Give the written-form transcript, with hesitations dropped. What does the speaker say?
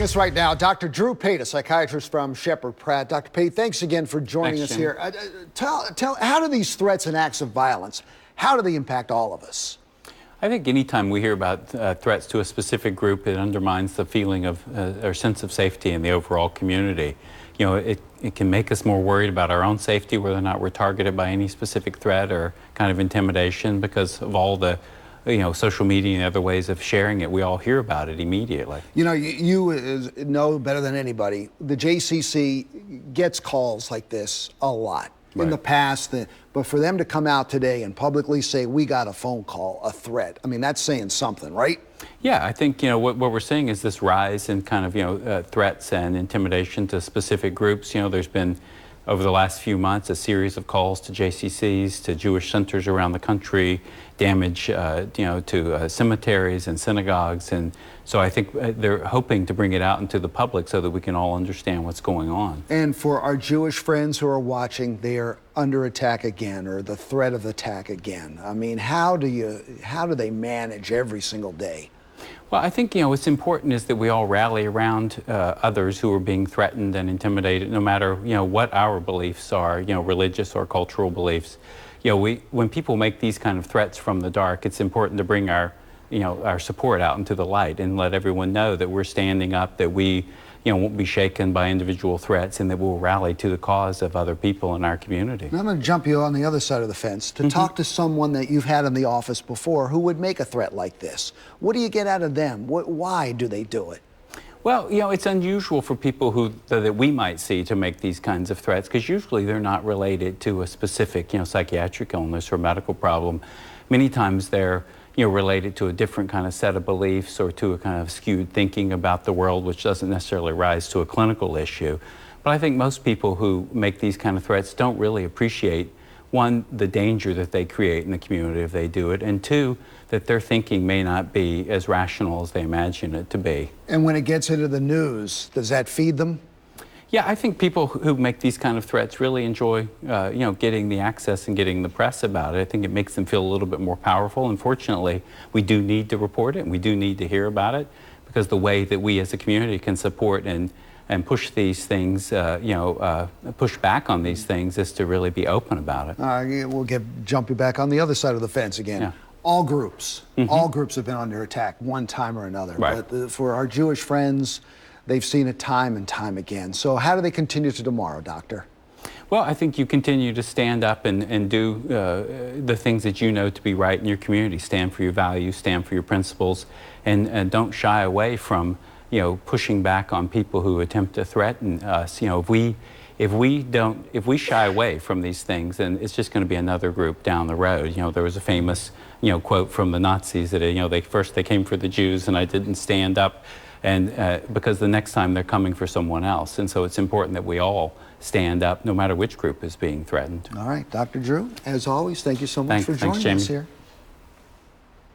Joining us right now, Dr. Drew Pate, a psychiatrist from Sheppard Pratt. Dr. Pate, thanks again for joining us here. Tell, how do these threats and acts of violence, how do they impact all of us? I think anytime we hear about threats to a specific group, it undermines the feeling of or sense of safety in the overall community. You know, it can make us more worried about our own safety, whether or not we're targeted by any specific threat or kind of intimidation because of all the social media and other ways of sharing it. We all hear about it immediately. You know, you know better than anybody, the JCC gets calls like this a lot. Right. In the past, but for them to come out today and publicly say, we got a phone call, a threat, I mean, that's saying something, right? Yeah, I think, what we're seeing is this rise in kind of, threats and intimidation to specific groups. There's been, over the last few months, a series of calls to JCCs, to Jewish centers around the country, damage, to cemeteries and synagogues. And so I think they're hoping to bring it out into the public so that we can all understand what's going on. And for our Jewish friends who are watching, they are under attack again, or the threat of attack again. I mean, how do they manage every single day? Well, I think, what's important is that we all rally around others who are being threatened and intimidated, no matter, what our beliefs are, religious or cultural beliefs. When people make these kind of threats from the dark, it's important to bring our support out into the light and let everyone know that we're standing up, that we, won't be shaken by individual threats, and that we'll rally to the cause of other people in our community. Now I'm going to jump you on the other side of the fence to talk to someone that you've had in the office before who would make a threat like this. What do you get out of them? Why do they do it? Well, it's unusual for people that we might see to make these kinds of threats, because usually they're not related to a specific, psychiatric illness or medical problem. Many times they're related to a different kind of set of beliefs or to a kind of skewed thinking about the world, which doesn't necessarily rise to a clinical issue. But I think most people who make these kind of threats don't really appreciate, one, the danger that they create in the community if they do it, and two, that their thinking may not be as rational as they imagine it to be. And when it gets into the news, does that feed them? Yeah, I think people who make these kind of threats really enjoy, getting the access and getting the press about it. I think it makes them feel a little bit more powerful. Unfortunately, we do need to report it and we do need to hear about it, because the way that we as a community can support and push these things, push back on these things is to really be open about it. We'll jump you back on the other side of the fence again. Yeah. All groups have been under attack one time or another. Right. But for our Jewish friends, they've seen it time and time again. So how do they continue to tomorrow, Doctor? Well, I think you continue to stand up and do the things that you know to be right in your community. Stand for your values, stand for your principles, and don't shy away from, pushing back on people who attempt to threaten us. If we shy away from these things, then it's just going to be another group down the road. There was a famous, quote from the Nazis that, they came for the Jews and I didn't stand up, and because the next time they're coming for someone else. And so it's important that we all stand up no matter which group is being threatened. All right, Dr. Drew, as always, thank you so much for joining us here.